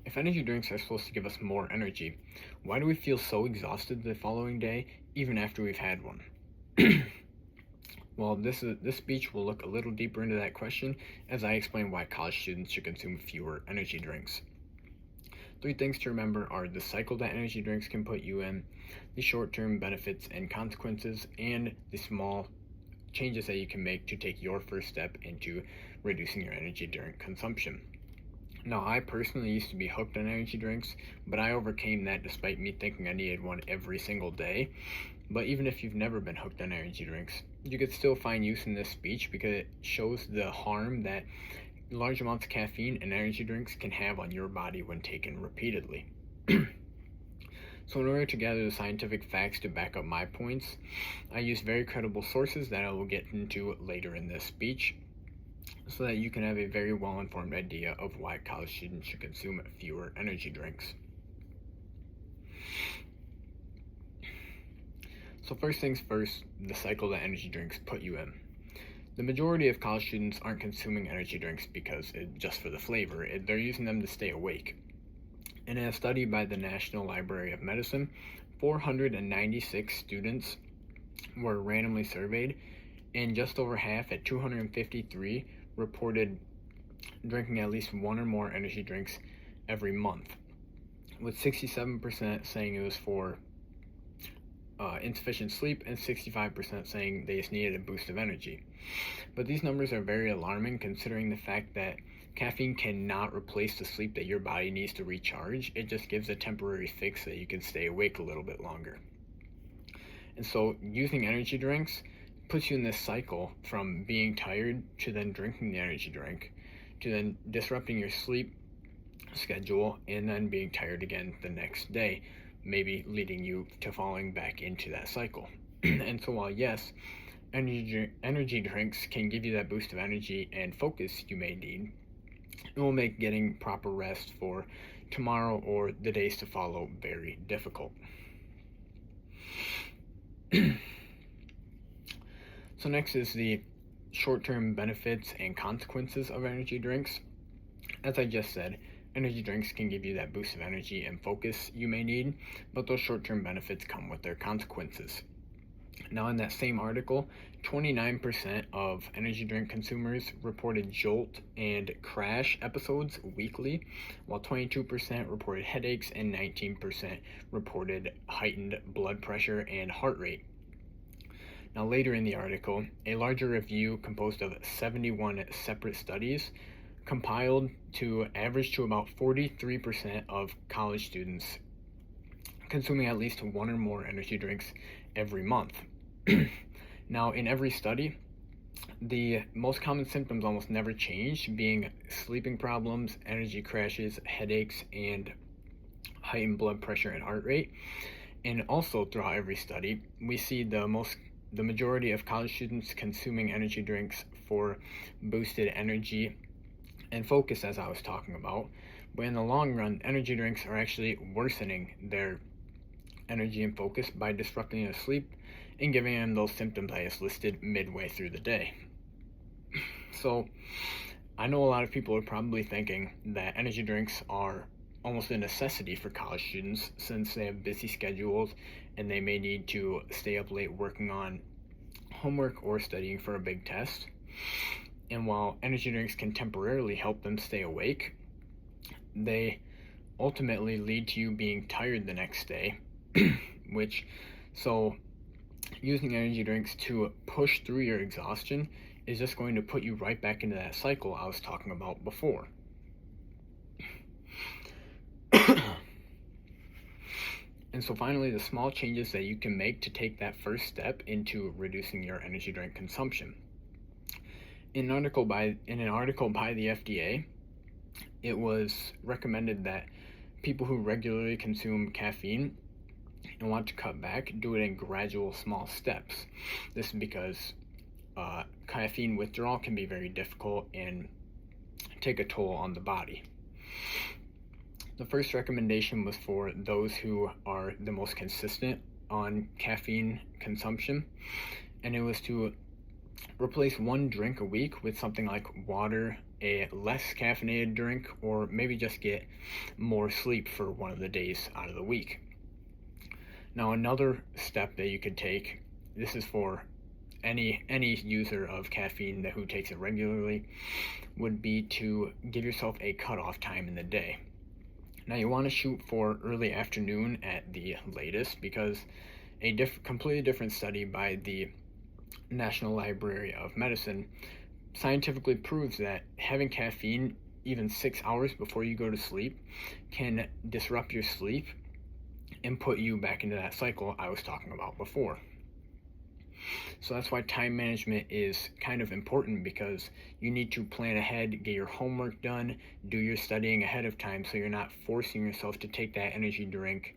If energy drinks are supposed to give us more energy, why do we feel so exhausted the following day, even after we've had one? Well, this speech will look a little deeper into that question as I explain why college students should consume fewer energy drinks. Three things to remember are the cycle that energy drinks can put you in, the short-term benefits and consequences, and the small changes that you can make to take your first step into reducing your energy drink consumption. Now, I personally used to be hooked on energy drinks, but I overcame that despite me thinking I needed one every single day. But even if you've never been hooked on energy drinks, you could still find use in this speech because it shows the harm that large amounts of caffeine and energy drinks can have on your body when taken repeatedly. So in order to gather the scientific facts to back up my points, I use very credible sources that I will get into later in this speech, so that you can have a very well-informed idea of why college students should consume fewer energy drinks. So first things first, the cycle that energy drinks put you in. The majority of college students aren't consuming energy drinks just for the flavor. They're using them to stay awake. In a study by the National Library of Medicine, 496 students were randomly surveyed, and just over half, at 253, reported drinking at least one or more energy drinks every month, with 67% saying it was for insufficient sleep and 65% saying they just needed a boost of energy. But these numbers are very alarming considering the fact that caffeine cannot replace the sleep that your body needs to recharge. It just gives a temporary fix so that you can stay awake a little bit longer. And so using energy drinks puts you in this cycle from being tired to then drinking the energy drink to then disrupting your sleep schedule and then being tired again the next day, maybe leading you to falling back into that cycle. And so while yes, energy drinks can give you that boost of energy and focus you may need, it will make getting proper rest for tomorrow or the days to follow very difficult. So next is the short-term benefits and consequences of energy drinks. As I just said, energy drinks can give you that boost of energy and focus you may need, but those short-term benefits come with their consequences. Now, in that same article, 29% of energy drink consumers reported jolt and crash episodes weekly, while 22% reported headaches and 19% reported heightened blood pressure and heart rate. Now, later in the article, a larger review composed of 71 separate studies compiled to average to about 43% of college students consuming at least one or more energy drinks every month. Now, in every study, the most common symptoms almost never change, being sleeping problems, energy crashes, headaches, and heightened blood pressure and heart rate. And also throughout every study, we see the majority of college students consuming energy drinks for boosted energy and focus, as I was talking about. But in the long run, energy drinks are actually worsening their energy and focus by disrupting their sleep and giving them those symptoms I just listed midway through the day. So I know a lot of people are probably thinking that energy drinks are almost a necessity for college students since they have busy schedules and they may need to stay up late working on homework or studying for a big test. And while energy drinks can temporarily help them stay awake, they ultimately lead to you being tired the next day, so using energy drinks to push through your exhaustion is just going to put you right back into that cycle I was talking about before. And so finally, the small changes that you can make to take that first step into reducing your energy drink consumption. In an article by the FDA, it was recommended that people who regularly consume caffeine and want to cut back do it in gradual small steps. This is because caffeine withdrawal can be very difficult and take a toll on the body. The first recommendation was for those who are the most consistent on caffeine consumption, and it was to replace one drink a week with something like water, a less caffeinated drink, or maybe just get more sleep for one of the days out of the week. Now, another step that you could take, this is for any user of caffeine who takes it regularly, would be to give yourself a cutoff time in the day. Now, you want to shoot for early afternoon at the latest, because a completely different study by the National Library of Medicine scientifically proves that having caffeine even 6 hours before you go to sleep can disrupt your sleep and put you back into that cycle I was talking about before. So that's why time management is kind of important, because you need to plan ahead, get your homework done, do your studying ahead of time, so you're not forcing yourself to take that energy drink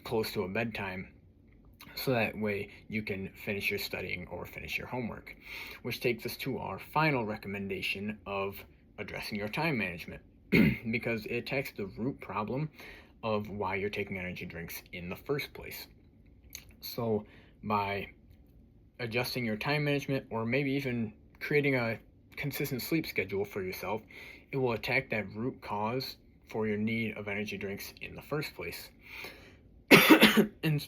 close to a bedtime, so that way you can finish your studying or finish your homework. Which takes us to our final recommendation of addressing your time management, because it attacks the root problem of why you're taking energy drinks in the first place. So by adjusting your time management, or maybe even creating a consistent sleep schedule for yourself, it will attack that root cause for your need of energy drinks in the first place. and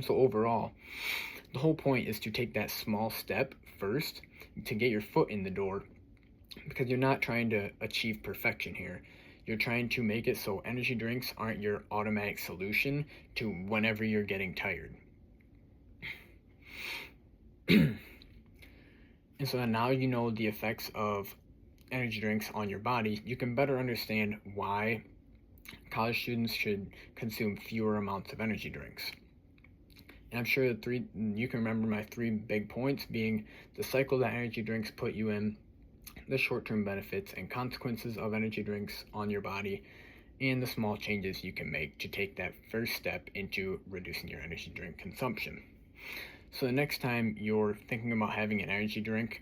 so overall, the whole point is to take that small step first to get your foot in the door, because you're not trying to achieve perfection here. You're trying to make it so energy drinks aren't your automatic solution to whenever you're getting tired. And so now you know the effects of energy drinks on your body, you can better understand why college students should consume fewer amounts of energy drinks. And I'm sure you can remember my 3 big points being the cycle that energy drinks put you in, the short-term benefits and consequences of energy drinks on your body, and the small changes you can make to take that first step into reducing your energy drink consumption. So the next time you're thinking about having an energy drink,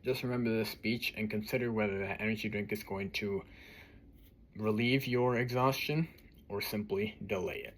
just remember this speech and consider whether that energy drink is going to relieve your exhaustion or simply delay it.